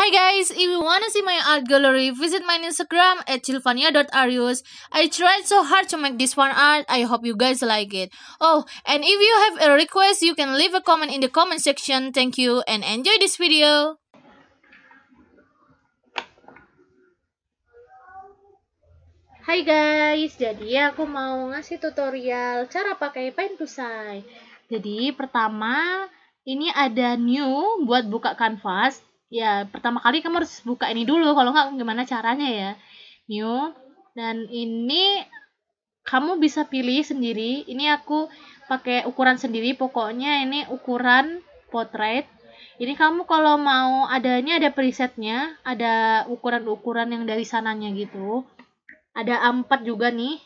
Hi guys, if you wanna see my art gallery, visit my Instagram at chilvania.arius. I tried so hard to make this one art. I hope you guys like it. Oh, and if you have a request, you can leave a comment in the comment section. Thank you and enjoy this video. Hai guys, jadi aku mau ngasih tutorial cara pakai Paint to Sign. Jadi pertama ini ada new buat buka kanvas. Ya pertama kali kamu harus buka ini dulu, kalau nggak gimana caranya ya. New, dan ini kamu bisa pilih sendiri. Ini aku pakai ukuran sendiri, pokoknya ini ukuran portrait. Ini kamu kalau mau adanya ada presetnya, ada ukuran-ukuran yang dari sananya gitu. Ada A4 juga nih.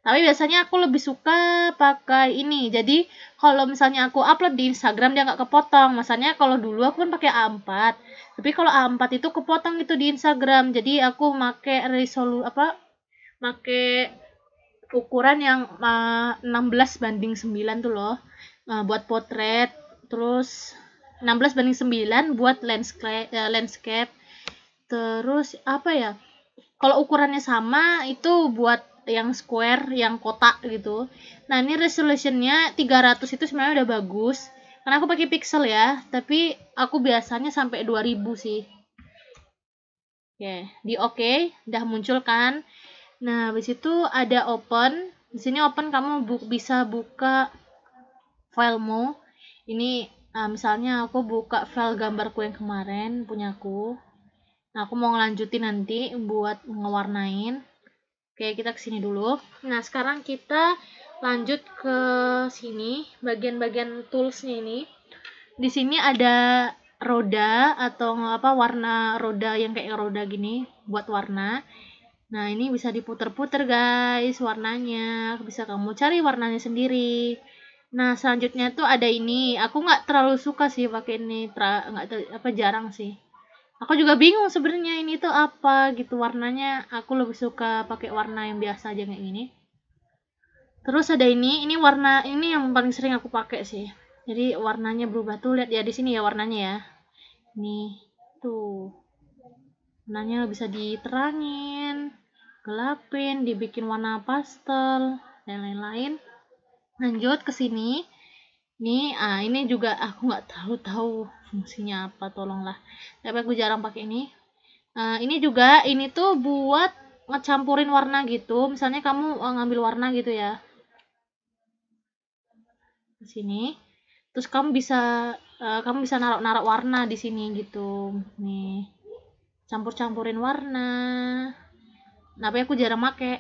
Tapi biasanya aku lebih suka pakai ini. Jadi kalau misalnya aku upload di Instagram dia nggak kepotong. Masanya kalau dulu aku kan pakai A4. Tapi kalau A4 itu kepotong itu di Instagram. Jadi aku pakai pakai ukuran yang 16:9 tuh loh. Buat potret. Terus 16:9 buat landscape. Terus apa ya? Kalau ukurannya sama itu buat yang square, yang kotak gitu. Nah, ini resolutionnya 300 itu sebenarnya udah bagus. Karena aku pakai pixel ya, tapi aku biasanya sampai 2000 sih. Oke, di oke, udah muncul kan. Nah, habis itu ada open. Di sini open kamu bisa buka filemu. Ini misalnya aku buka file gambarku yang kemarin punyaku. Nah, aku mau ngelanjutin nanti buat ngewarnain. Oke, kita kesini dulu. Nah, sekarang kita lanjut ke sini, bagian-bagian toolsnya ini. Di sini ada roda atau warna roda yang kayak roda gini buat warna. Nah, ini bisa diputer-puter guys warnanya. Bisa kamu cari warnanya sendiri. Nah, selanjutnya tuh ada ini. Aku nggak terlalu suka sih pakai ini, jarang sih. Aku juga bingung sebenarnya ini tuh apa gitu warnanya. Aku lebih suka pakai warna yang biasa aja kayak gini. Terus ada ini warna ini yang paling sering aku pakai sih. Jadi warnanya berubah tuh, lihat ya di sini ya warnanya ya. Nih, tuh. Warnanya bisa diterangin, gelapin, dibikin warna pastel dan lain-lain. Lanjut ke sini. Ini juga aku nggak tahu fungsinya apa, tolonglah. Tapi aku jarang pakai ini. Ini juga, ini tuh buat ngecampurin warna gitu. Misalnya kamu ngambil warna gitu ya. Di sini. Terus kamu bisa naruh warna di sini gitu. Nih. Campur-campurin warna. Tapi aku jarang pakai.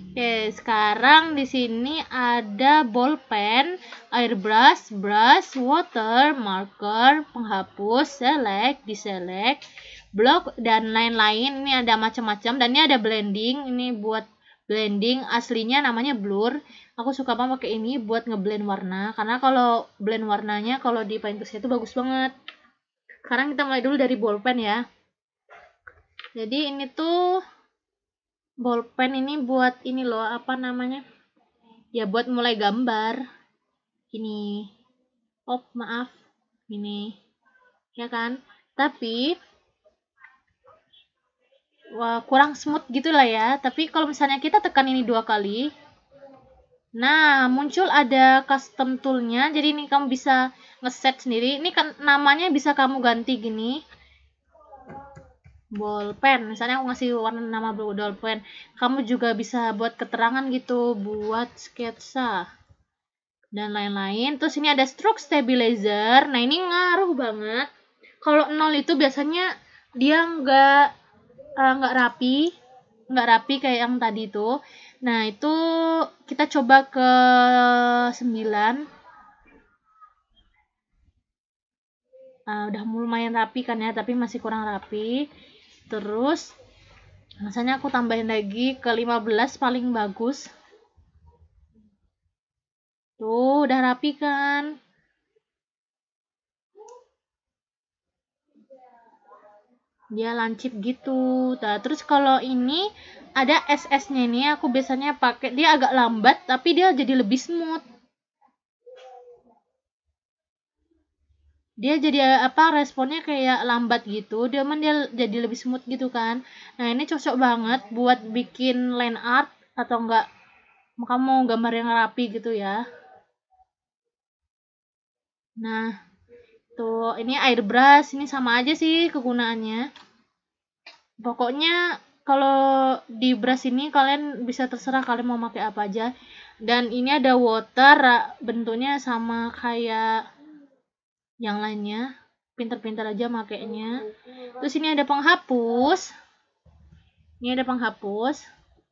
Oke, sekarang di sini ada bolpen, airbrush, brush, water, marker, penghapus, select, deselect, block dan lain-lain. Ini ada macam-macam dan ini ada blending. Ini buat blending, aslinya namanya blur. Aku suka banget pakai ini buat ngeblend warna karena kalau blend warnanya kalau di Paint itu bagus banget. Sekarang kita mulai dulu dari bolpen ya. Jadi ini tuh bolpen ini buat ini loh, apa namanya? Ya buat mulai gambar. Ini. Oh, maaf. Ini. Ya kan? Tapi kurang smooth gitu lah ya. Tapi kalau misalnya kita tekan ini 2 kali, nah muncul ada custom toolnya. Jadi ini kamu bisa ngeset sendiri. Ini kan namanya bisa kamu ganti gini. Bolpen, misalnya aku ngasih warna nama bolpen, kamu juga bisa buat keterangan gitu, buat sketsa dan lain-lain. Terus ini ada stroke stabilizer. Nah, ini ngaruh banget. Kalau 0 itu biasanya dia nggak rapi kayak yang tadi itu. Nah, itu kita coba ke 9. Udah lumayan rapi kan ya, tapi masih kurang rapi. Terus rasanya aku tambahin lagi ke 15 paling bagus. Tuh, udah rapi kan? Dia lancip gitu. Nah, terus kalau ini ada SS-nya ini, aku biasanya pakai, dia agak lambat tapi dia jadi lebih smooth. dia jadi apa, responnya kayak lambat gitu, dia jadi lebih smooth gitu kan. Nah ini cocok banget buat bikin line art atau enggak kamu mau gambar yang rapi gitu ya. Nah tuh, ini airbrush, ini sama aja sih kegunaannya. Pokoknya kalau di brush ini kalian bisa terserah kalian mau pakai apa aja. Dan ini ada water, bentuknya sama kayak yang lainnya, pinter-pinter aja makainya. Terus ini ada penghapus,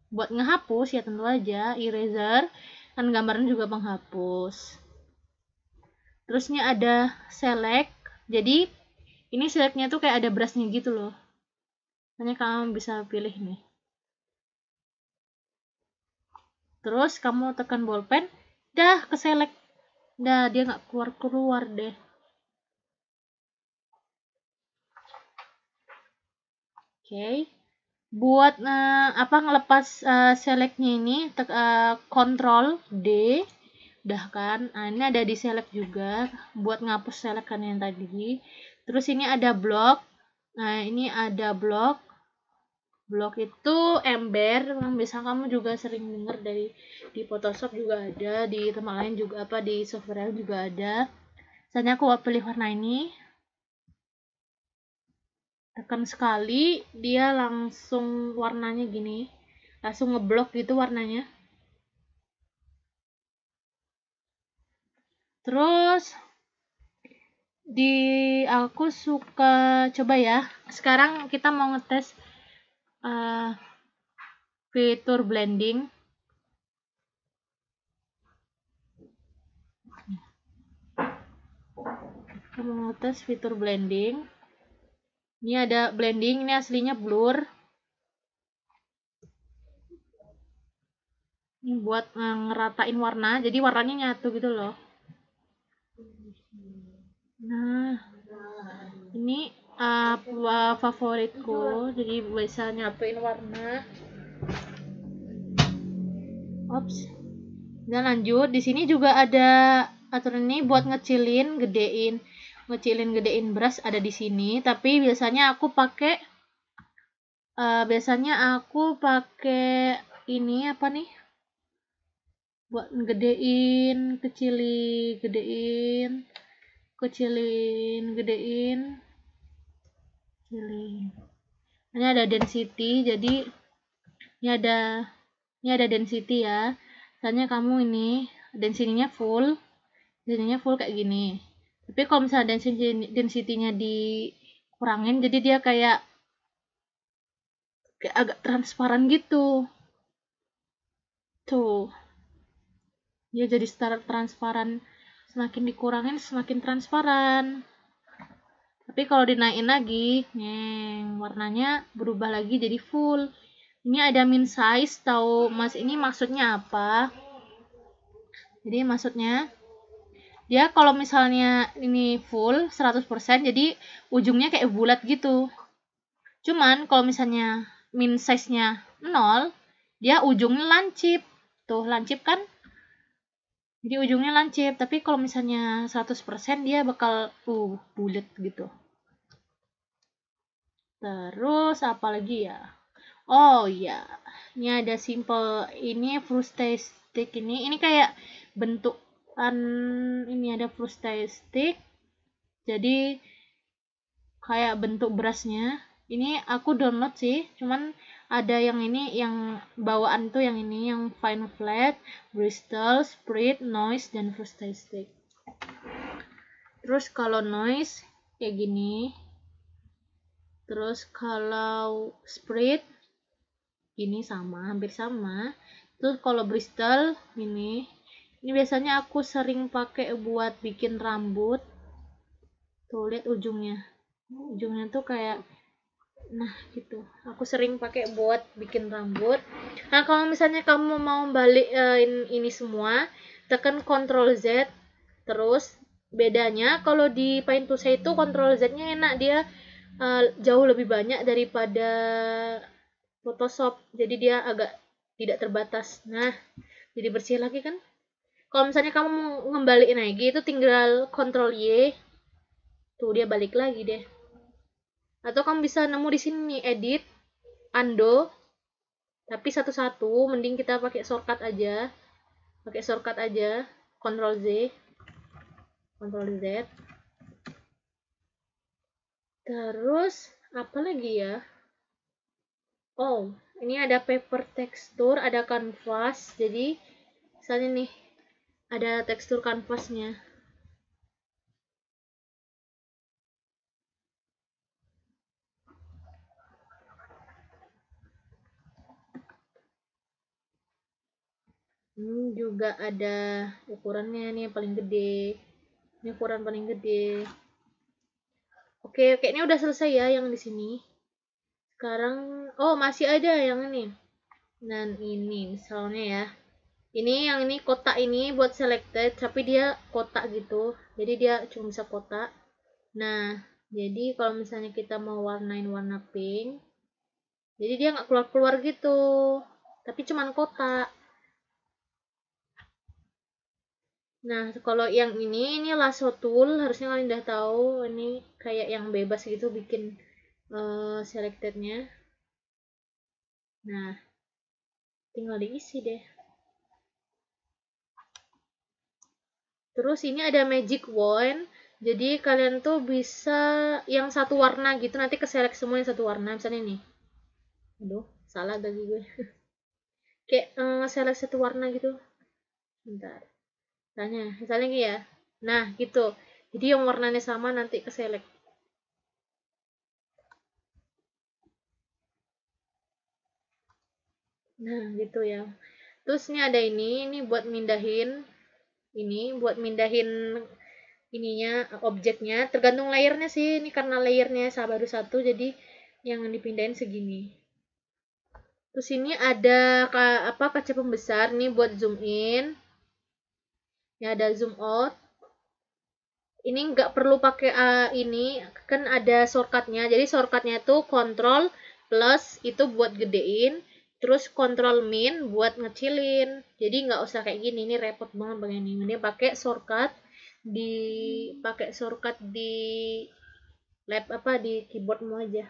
buat ngehapus ya, tentu aja eraser, kan gambarnya juga penghapus. Terus ini ada select, jadi ini selectnya tuh kayak ada brushnya gitu loh, hanya kamu bisa pilih nih. Terus kamu tekan bolpen, dah ke select, dah dia nggak keluar deh. Oke, buat apa ngelepas selectnya ini, Ctrl D, udah kan. Nah ini ada di select juga buat ngapus select kan yang tadi. Terus ini ada block, nah ini ada block itu ember, yang bisa kamu juga sering dengar dari di Photoshop juga ada, di tempat lain juga, apa di software lain juga ada. Misalnya aku pilih warna ini, tekan sekali dia langsung warnanya gini, langsung ngeblok gitu warnanya. Terus di aku suka coba ya, sekarang kita mau ngetes fitur blending. Kita mau ngetes fitur blending. Ini ada blending, ini aslinya blur. Ini buat ngeratain warna, jadi warnanya nyatu gitu loh. Nah, ini favoritku, jadi bisa nyatuin warna. Ops. Dan lanjut, di sini juga ada aturan ini buat ngecilin, gedein brush ada di sini. Tapi biasanya aku pakai ini apa nih? Buat gedein, kecilin. Ini ada density, jadi ini ada density ya. Misalnya kamu ini density-nya full kayak gini. Tapi kalau misalnya density-nya dikurangin, jadi dia kayak agak transparan gitu. Tuh. Dia jadi transparan. Semakin dikurangin semakin transparan. Tapi kalau dinaikin lagi, warnanya berubah lagi jadi full. Ini ada min size, tahu Mas ini maksudnya apa? Jadi maksudnya dia kalau misalnya ini full 100%, jadi ujungnya kayak bulat gitu. Cuman kalau misalnya min size-nya 0, dia ujungnya lancip. Tuh, lancip kan? Jadi ujungnya lancip, tapi kalau misalnya 100% dia bakal bulat gitu. Terus apa lagi ya? Oh iya, ini ada simple, ini frosted stick, ini kayak bentukan, ini ada frosted stick, jadi kayak bentuk brushnya. Ini aku download sih, cuman ada yang ini, yang bawaan tuh yang ini, yang fine flat, Bristol, Sprit, Noise, dan frosted stick. Terus kalau Noise kayak gini. Terus kalau Sprit ini sama, hampir sama. Terus kalau Bristol ini biasanya aku sering pakai buat bikin rambut. Tuh lihat ujungnya tuh kayak, nah gitu. Aku sering pakai buat bikin rambut. Nah kalau misalnya kamu mau balik ini semua, tekan Ctrl Z. Terus bedanya kalau di Paint Tool itu Ctrl Z-nya enak, dia jauh lebih banyak daripada Photoshop, jadi dia agak tidak terbatas. Nah, jadi bersih lagi kan. Kalau misalnya kamu mau ngembaliin lagi, itu tinggal Ctrl Y. Tuh dia balik lagi deh. Atau kamu bisa nemu di sini nih, edit, undo, tapi satu-satu. Mending kita pakai shortcut aja. Pakai shortcut aja. Ctrl Z, Ctrl Z. Terus apa lagi ya? Oh, ini ada paper texture, ada canvas. Jadi misalnya nih, ada tekstur kanvasnya. Juga ada ukurannya nih yang paling gede. Ini ukuran paling gede. Oke, kayaknya udah selesai ya yang di sini. Sekarang, oh masih ada yang ini. Dan ini misalnya ya. Ini yang ini kotak ini buat selected, tapi dia kotak gitu. Jadi dia cuma bisa kotak. Nah, jadi kalau misalnya kita mau warnain warna pink, jadi dia nggak keluar-keluar gitu. Tapi cuman kotak. Nah, kalau yang ini lasso tool, harusnya kalian udah tahu, ini kayak yang bebas gitu bikin selectednya. Nah, tinggal diisi deh. Terus ini ada magic wand, jadi kalian tuh bisa yang satu warna gitu, nanti ke select semua yang satu warna, misalnya nih. Aduh, salah tadi gue. Kayak select satu warna gitu. Bentar. Misalnya gini ya. Nah, gitu. Jadi yang warnanya sama nanti ke select. Nah, gitu ya. Terus ini ada ini buat mindahin ininya, objeknya, tergantung layernya sih. Ini karena layernya baru satu, jadi yang dipindahin segini. Terus ini ada kaca pembesar nih buat zoom in. Ya ada zoom out. Ini nggak perlu pakai ini, kan ada shortcutnya. Jadi shortcutnya itu Ctrl plus itu buat gedein, terus Ctrl min buat ngecilin. Jadi nggak usah kayak gini, ini repot banget begini. Ini pakai shortcut di di keyboardmu aja.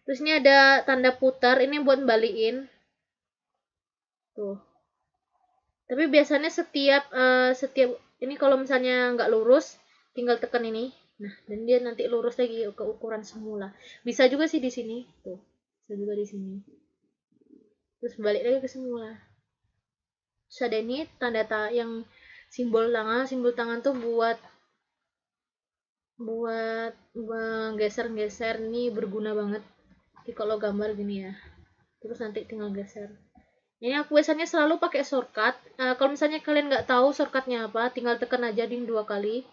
Terus ini ada tanda putar, ini buat balikin. Tuh. Tapi biasanya setiap ini kalau misalnya nggak lurus, tinggal tekan ini. Nah, dan dia nanti lurus lagi ke ukuran semula. Bisa juga sih di sini. Tuh. Bisa juga di sini. Terus balik lagi ke semula. Terus ada ini tanda yang simbol tangan tuh buat geser-geser, nih berguna banget. Jadi kalau gambar gini ya. Terus nanti tinggal geser. Ini aku biasanya selalu pakai shortcut. Kalau misalnya kalian nggak tahu shortcutnya apa, tinggal tekan aja ding 2 kali.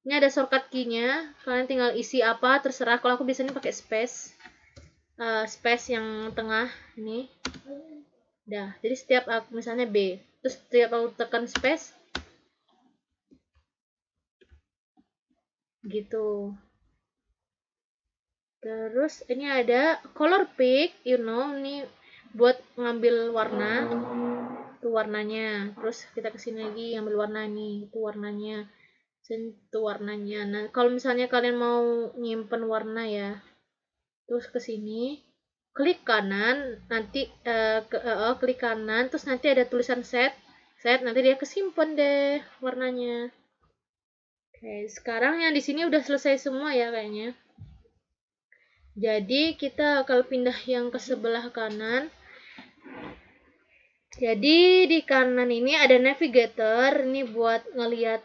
Ini ada shortcut key-nya. Kalian tinggal isi apa, terserah. Kalau aku biasanya pakai space. Space yang tengah ini. Dah. Jadi setiap aku misalnya B, terus setiap aku tekan space, gitu. Terus ini ada color pick, ini buat ngambil warna. Itu warnanya. Terus kita kesini lagi ambil warna nih, itu warnanya. Itu warnanya. Nah, kalau misalnya kalian mau nyimpen warna ya, terus ke sini, klik kanan, nanti klik kanan, terus nanti ada tulisan set, nanti dia kesimpan deh warnanya. Oke, sekarang yang di sini udah selesai semua ya kayaknya. Jadi kita akan pindah yang ke sebelah kanan. Jadi di kanan ini ada navigator, ini buat ngelihat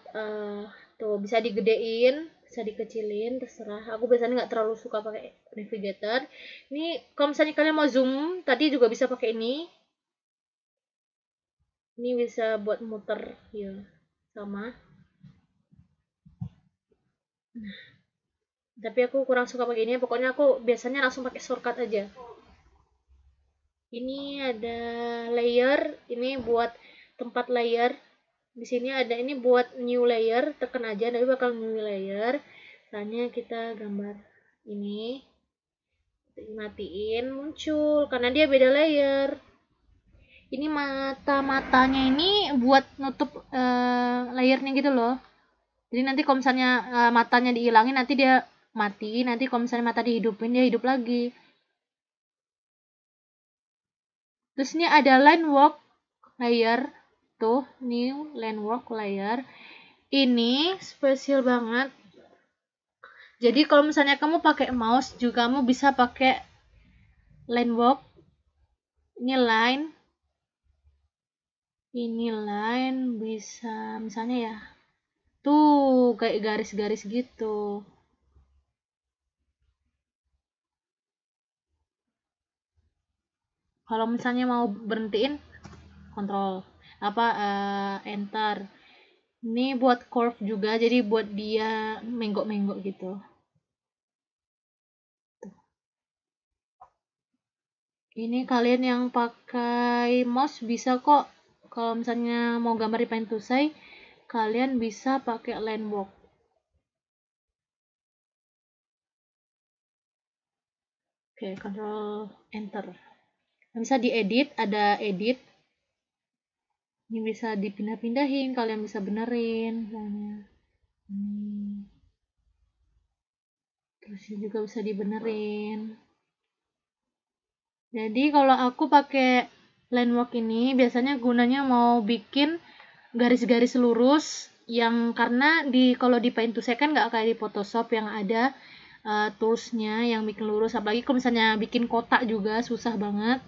tuh bisa digedein, bisa dikecilin, terserah. Aku biasanya nggak terlalu suka pakai navigator. Ini kalau misalnya kalian mau zoom, tadi juga bisa pakai ini. Ini bisa buat muter ya, sama. Nah, tapi aku kurang suka pakai ini. Pokoknya aku biasanya langsung pakai shortcut aja. Ini ada layer, ini buat tempat layer. Di sini ada ini buat new layer, tekan aja nanti bakal new layer. Misalnya kita gambar ini, matiin, muncul karena dia beda layer. Ini matanya ini buat nutup layernya gitu loh. Jadi nanti kalau misalnya matanya dihilangin, nanti dia mati. Nanti kalau misalnya mata dihidupin, dia hidup lagi. Terus ini ada line work layer. Tuh, new line work layer. Ini spesial banget. Jadi kalau misalnya kamu pakai mouse juga kamu bisa pakai line work. Ini line bisa misalnya ya. Tuh, kayak garis-garis gitu. Kalau misalnya mau berhentiin, kontrol enter. Ini buat curve juga, jadi buat dia menggok-menggok gitu. Ini kalian yang pakai mouse bisa kok. Kalau misalnya mau gambar di Paint to Say, kalian bisa pakai line work. Oke, control enter. Bisa diedit, ada edit. Ini bisa dipindah-pindahin, kalian bisa benerin misalnya. Terus ini juga bisa dibenerin. Jadi kalau aku pakai line work ini biasanya gunanya mau bikin garis-garis lurus yang karena kalau di Paint to Say kan nggak kayak di Photoshop yang ada toolsnya yang bikin lurus, apalagi kalau misalnya bikin kotak juga susah banget.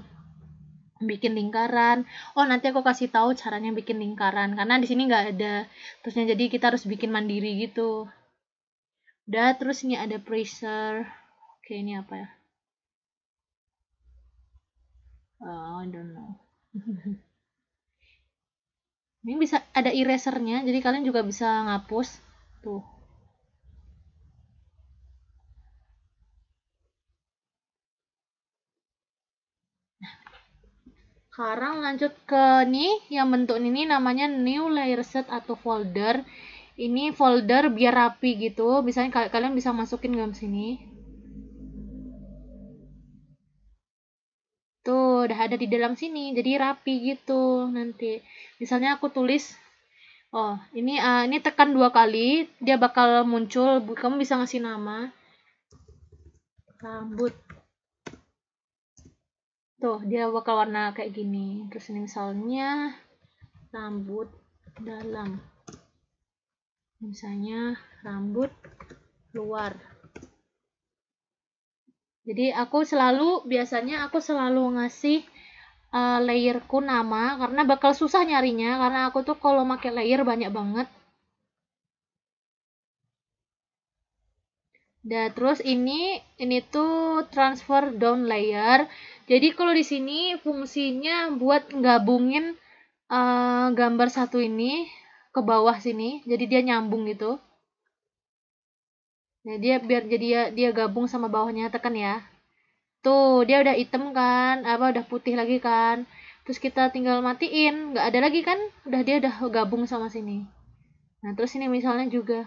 Bikin lingkaran. Oh, nanti aku kasih tahu caranya bikin lingkaran karena di sini nggak ada terusnya, jadi kita harus bikin mandiri gitu. Udah, terus ini ada pressure. Oke, ini apa ya? I don't know. Ini bisa ada erasernya, jadi kalian juga bisa ngapus. Tuh. Sekarang lanjut ke nih, yang bentuk ini namanya new layer set atau folder. Ini folder biar rapi gitu. Misalnya kalian bisa masukin ke sini. Tuh, udah ada di dalam sini. Jadi rapi gitu nanti. Misalnya aku tulis, oh, ini tekan 2 kali, dia bakal muncul. Kamu bisa ngasih nama. Rambut. Tuh, dia bakal warna kayak gini. Terus ini misalnya rambut dalam. Misalnya rambut luar. Jadi biasanya aku selalu ngasih layerku nama karena bakal susah nyarinya karena aku tuh kalau pakai layer banyak banget. Dan terus ini tuh transfer down layer. Jadi kalau di sini fungsinya buat gabungin gambar satu ini ke bawah sini. Jadi dia nyambung gitu. Nah, biar jadi dia gabung sama bawahnya, tekan ya. Tuh, dia udah hitam kan, udah putih lagi kan. Terus kita tinggal matiin, nggak ada lagi kan? Dia udah gabung sama sini. Nah, terus ini misalnya juga.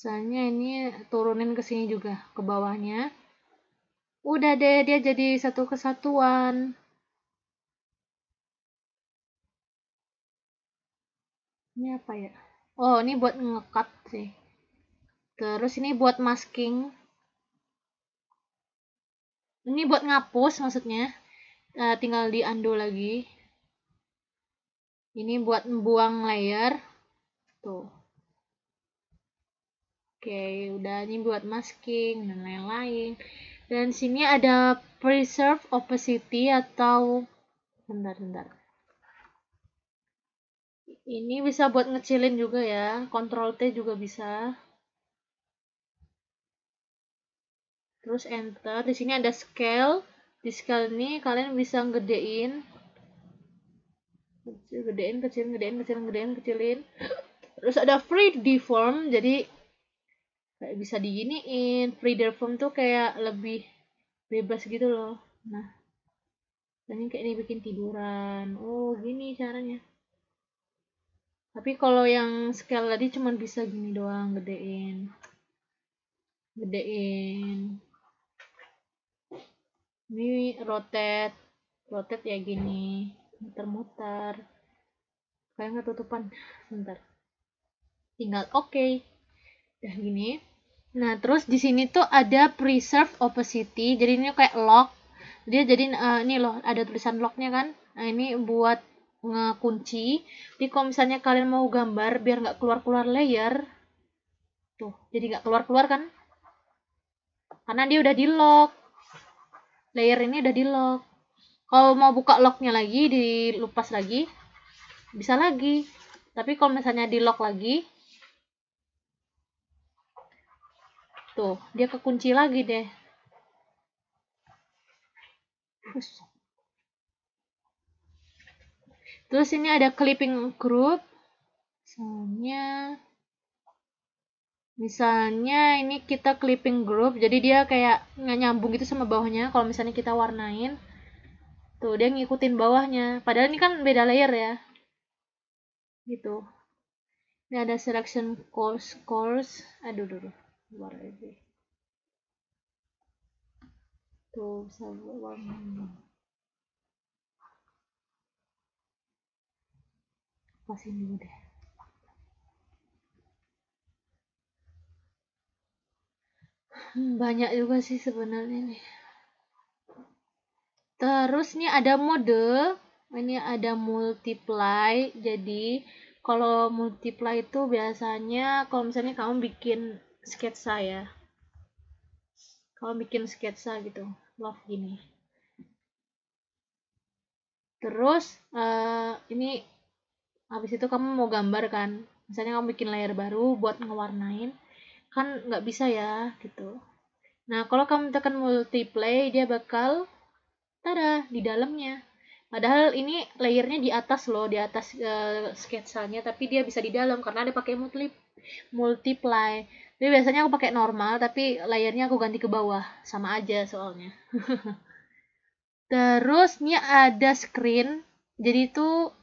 Misalnya ini turunin ke sini juga, ke bawahnya. Udah deh, dia jadi satu kesatuan. Ini apa ya? Oh, ini buat ngekat sih. Terus ini buat masking. Ini buat ngapus maksudnya. Tinggal di undo lagi. Ini buat membuang layer. Tuh. Oke, udah ini buat masking dan lain-lain. Dan sini ada preserve opacity atau bentar. Ini bisa buat ngecilin juga ya. Ctrl T juga bisa. Terus enter. Di sini ada scale. Di scale ini kalian bisa gedein. Kecilin. Terus ada free deform. Jadi kayak bisa diginiin. Free deform tuh kayak lebih bebas gitu loh. Nah, ini kayak ini bikin tiduran. Oh, gini caranya. Tapi kalau yang scale tadi cuma bisa gini doang, gedein. gedein. Ini rotate ya gini, muter-muter. Kayak nggak tutupan, bentar. Tinggal oke. Udah gini. Nah, terus di sini tuh ada preserve opacity. Jadi ini kayak lock. Dia jadi ini loh, ada tulisan locknya kan. Nah, ini buat ngekunci. Jadi kalau misalnya kalian mau gambar biar nggak keluar-keluar layer, tuh, jadi nggak keluar-keluar kan? Karena dia udah di lock. Layer ini udah di lock. Kalau mau buka locknya lagi, dilepas lagi, bisa lagi. Tapi kalau misalnya di lock lagi, tuh, dia kekunci lagi deh. Terus ini ada clipping group. Misalnya ini kita clipping group, jadi dia kayak nggak nyambung gitu sama bawahnya. Kalau misalnya kita warnain, tuh dia ngikutin bawahnya. Padahal ini kan beda layer ya, gitu. Ini ada selection course. Aduh, keluar aja. Tuh bisa warna. Pasin dulu deh. Banyak juga sih sebenarnya nih. Terus ini ada mode, ini ada multiply. Jadi kalau multiply itu biasanya kalau misalnya kamu bikin sketsa ya, kamu bikin sketsa gitu, love gini. Terus ini habis itu kamu mau gambar kan, misalnya kamu bikin layer baru buat ngewarnain, kan nggak bisa ya gitu. Nah kalau kamu tekan multiply, dia bakal tada di dalamnya. Padahal ini layernya di atas loh, di atas sketsanya, tapi dia bisa di dalam karena dia pakai multiply. Jadi biasanya aku pakai normal, tapi layernya aku ganti ke bawah, sama aja soalnya. Terus ini ada screen, jadi itu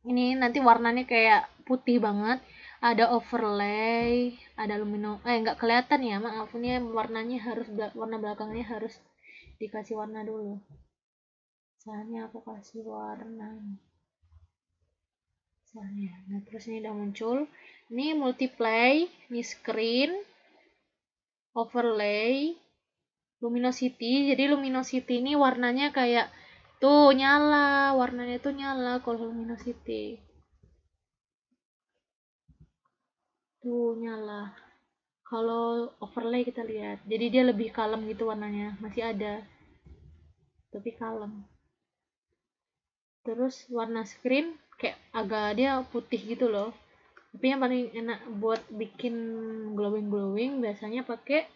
ini nanti warnanya kayak putih banget. Ada overlay, ada nggak kelihatan ya, maaf, ini warnanya harus warna belakangnya harus dikasih warna dulu. Misalnya aku kasih warna misalnya. Nah, terus ini udah muncul. Ini multiply, ini screen, overlay, luminosity. Jadi luminosity ini warnanya kayak tuh nyala, warnanya tuh nyala kalau luminosity. Tuh nyala. Kalau overlay kita lihat. Jadi dia lebih kalem gitu warnanya, masih ada. Tapi kalem. Terus warna screen kayak agak dia putih gitu loh. Tapi yang paling enak buat bikin glowing biasanya pakai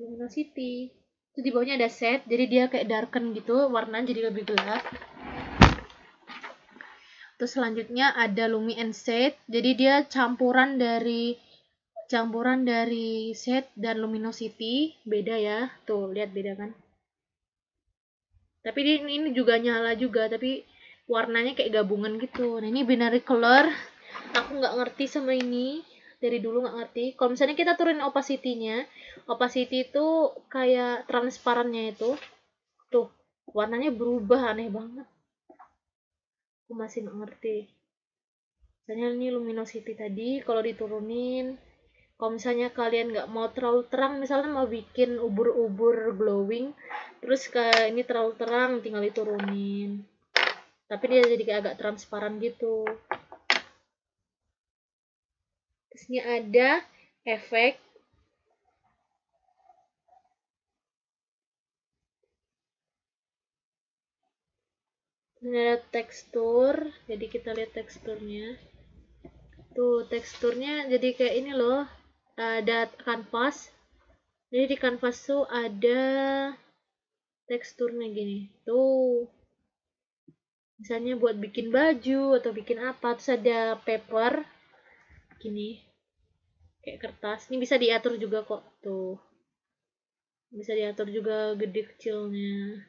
luminosity. Terus di bawahnya ada set, jadi dia kayak darken gitu, warnanya jadi lebih gelap. Terus selanjutnya ada lumi and set, jadi dia campuran dari set dan luminosity, beda ya. Tuh, lihat beda kan? Tapi ini juga nyala juga, tapi warnanya kayak gabungan gitu. Nah, ini binary color. Aku nggak ngerti sama ini. Dari dulu nggak ngerti. Kalau misalnya kita turunin opacity-nya, opacity itu kayak transparannya itu. Tuh, warnanya berubah, aneh banget. Aku masih nggak ngerti. Misalnya ini luminosity tadi, kalau diturunin, kalau misalnya kalian nggak mau terlalu terang, misalnya mau bikin ubur-ubur glowing, terus kayak ini terlalu terang, tinggal diturunin. Tapi dia jadi kayak agak transparan gitu. Terus ini ada efek. Ini ada tekstur, jadi kita lihat teksturnya. Tuh teksturnya jadi kayak ini loh, ada kanvas. Jadi di kanvas tuh ada teksturnya gini. Tuh, misalnya buat bikin baju atau bikin apa, terus ada paper gini, kayak kertas. Ini bisa diatur juga kok. Tuh, bisa diatur juga gede kecilnya.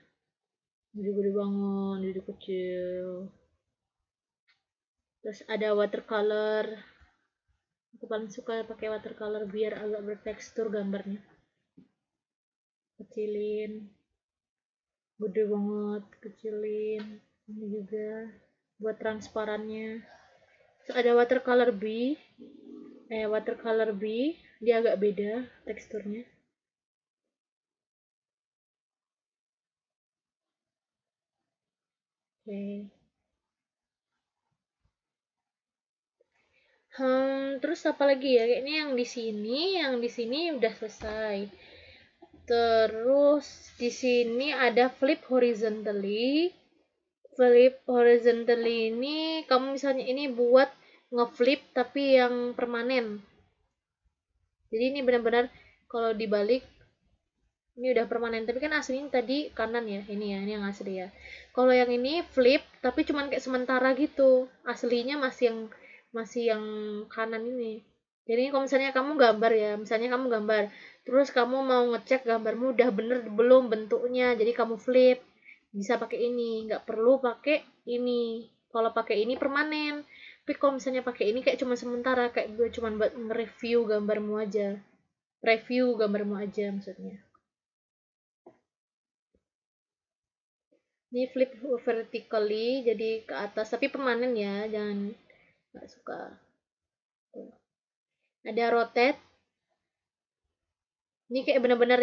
Gede-gede banget, gede kecil. Terus ada watercolor. Aku paling suka pakai watercolor biar agak bertekstur gambarnya. kecilin, gede banget, kecilin. Ini juga buat transparannya. Terus ada watercolor B, dia agak beda teksturnya. Oke. Terus apa lagi ya? Kayaknya yang di sini udah selesai. Terus di sini ada flip horizontally. Flip horizontally ini kamu misalnya ini buat ngeflip tapi yang permanen. Jadi ini benar-benar kalau dibalik ini udah permanen, tapi kan aslinya tadi kanan ya, ini yang asli ya. Kalau yang ini flip tapi cuman kayak sementara gitu, aslinya masih yang kanan ini. Jadi kalau misalnya kamu gambar ya, misalnya kamu gambar terus kamu mau ngecek gambarmu udah bener belum bentuknya, jadi kamu flip, bisa pakai ini, nggak perlu pakai ini. Kalau pakai ini permanen, tapi kalau misalnya pakai ini kayak cuma sementara, kayak gue cuma buat nge-review gambarmu aja, review gambarmu aja maksudnya. Ini flip vertically, jadi ke atas, tapi permanen ya, jangan nggak suka. Ada rotate, ini kayak bener-bener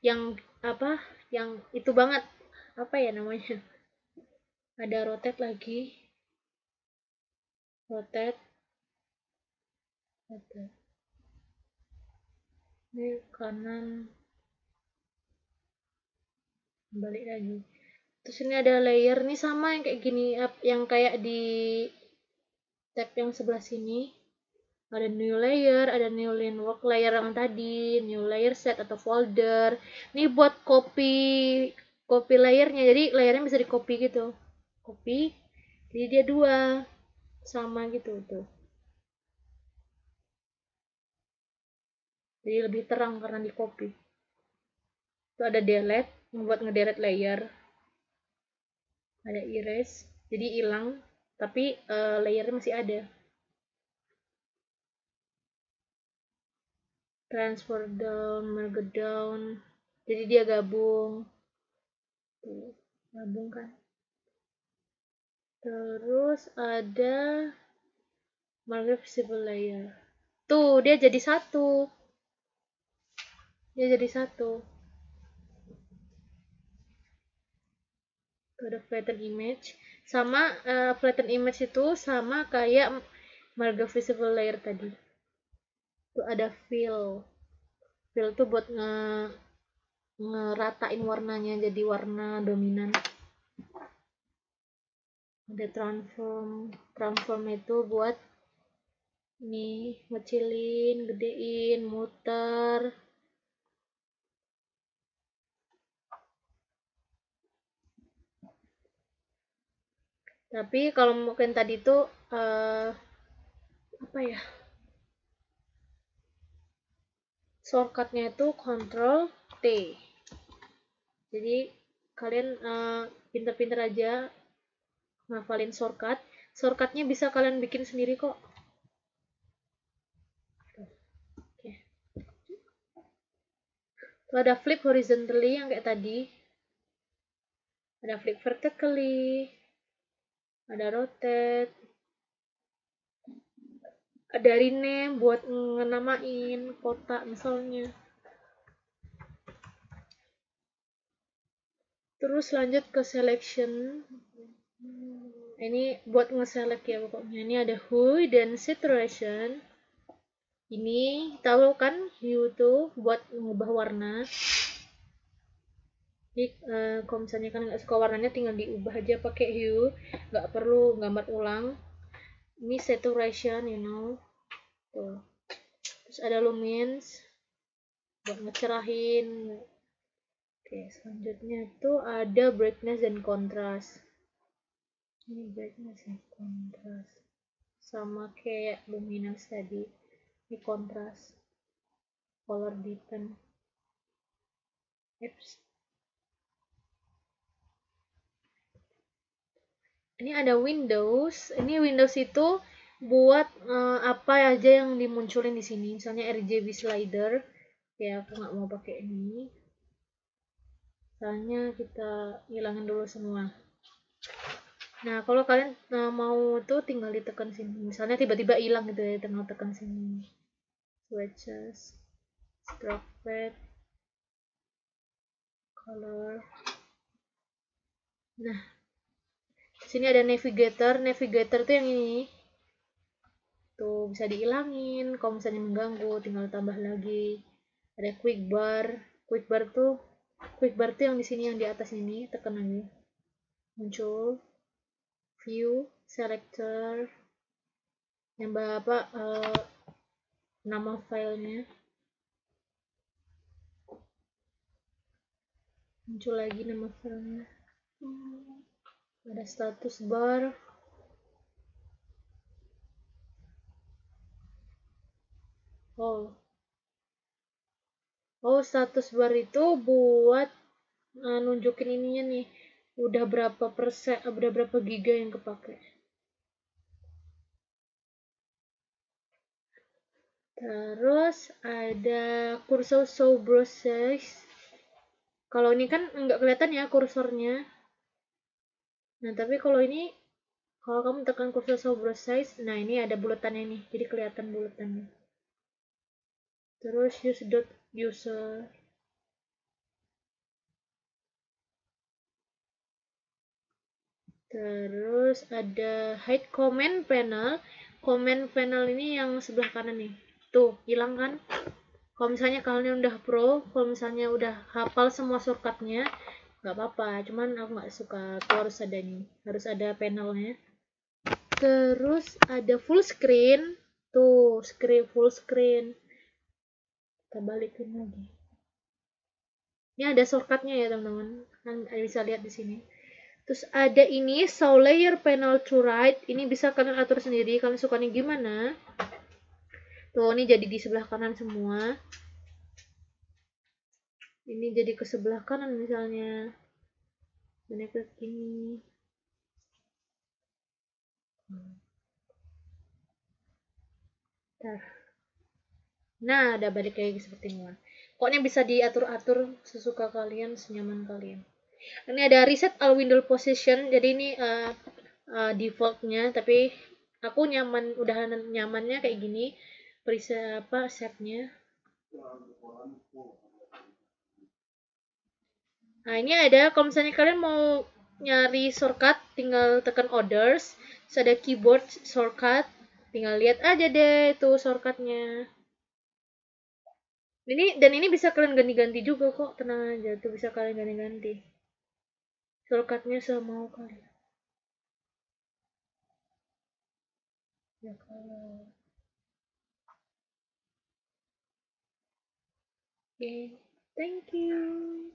yang apa, yang itu banget, apa ya namanya. Ada rotate lagi, rotate, ini kanan, balik lagi. Terus ini ada layer, ini sama yang kayak gini, yang kayak di tab yang sebelah sini. Ada new layer, ada new work layer yang tadi, new layer set atau folder. Ini buat copy layernya, jadi layernya bisa di copy gitu, copy, jadi dia dua sama gitu tuh, jadi lebih terang karena di copy. Itu ada delete, membuat ngedelete layer, ada erase, jadi hilang tapi layernya masih ada. Transfer down, merge down, jadi dia gabung kan. Terus ada merge visible layer, tuh dia jadi satu, ada flatten image, sama flatten image itu sama kayak merge visible layer tadi. Tuh ada fill tuh buat ngeratain warnanya jadi warna dominan. Ada transform itu buat nih ngecilin, gedein, muter. Tapi kalau mungkin tadi tuh apa ya, shortcutnya itu Ctrl T. Jadi kalian pinter-pinter aja ngafalin shortcutnya bisa kalian bikin sendiri kok. Oke. Tuh ada flip horizontally yang kayak tadi, ada flip vertically, ada rotate, ada rename buat ngenamain kotak misalnya. Terus lanjut ke selection, ini buat nge-select ya pokoknya. Ini ada hue dan saturation. Ini tahu kan hue tuh buat mengubah warna. Jadi kalau misalnya kan nggak suka warnanya tinggal diubah aja pakai hue, nggak perlu gambar ulang. Ini saturation, tuh. Terus ada lumens buat ngecerahin. Oke, selanjutnya tuh ada brightness dan contrast. Ini brightness dan contrast, sama kayak luminance tadi. Ini contrast, color deepen. Ini ada Windows. Ini Windows itu buat apa aja yang dimunculin di sini. Misalnya RGB slider. Ya, aku nggak mau pakai ini. Caranya kita hilangin dulu semua. Nah, kalau kalian mau tuh tinggal ditekan sini. Misalnya tiba-tiba hilang gitu ya, tinggal tekan sini. Swatches, stroke pad, color. Nah, sini ada navigator. Navigator tuh yang ini. Tuh bisa dihilangin. Kalau misalnya mengganggu, tinggal tambah lagi. Ada quick bar. Quick bar tuh yang di sini, yang di atas ini, tekan lagi. Muncul view selector, yang bapak nama filenya, muncul lagi nama filenya. Ada status bar. Status bar itu buat nunjukin ininya nih, udah berapa giga yang kepake. Terus ada cursor show browse size. Kalau ini kan nggak kelihatan ya kursornya. Nah, tapi kalau ini, kalau kamu tekan cursor show browse size, nah ini ada bulatannya nih, jadi kelihatan bulatannya. Terus use.user. Terus ada hide comment panel. Comment panel ini yang sebelah kanan nih. Tuh, hilang kan? Kalau misalnya kalian udah pro, kalau misalnya udah hafal semua shortcutnya, nggak apa-apa. Cuman aku nggak suka, tuh harus ada nih. Harus ada panelnya. Terus ada full screen. Tuh, full screen. Kita balikin lagi. Ini ada shortcutnya ya, teman-teman. Kan bisa lihat di sini. Terus ada ini show layer panel to right. Ini bisa kalian atur sendiri, kalian sukanya gimana. Tuh, ini jadi di sebelah kanan semua. Ini jadi ke sebelah kanan misalnya. Dan ke kiri. Nah, ada balik lagi seperti ini. Pokoknya bisa diatur-atur sesuka kalian, senyaman kalian. Ini ada reset all window position. Jadi ini defaultnya, tapi aku udah nyamannya kayak gini. Preset setnya. Nah, ini ada, kalau misalnya kalian mau nyari shortcut, tinggal tekan orders. Terus ada keyboard shortcut, tinggal lihat aja deh itu shortcutnya. Dan ini bisa kalian ganti-ganti juga kok, tenang aja, tuh bisa kalian ganti-ganti shortcutnya semau kalian. Ya kalau okay. Thank you.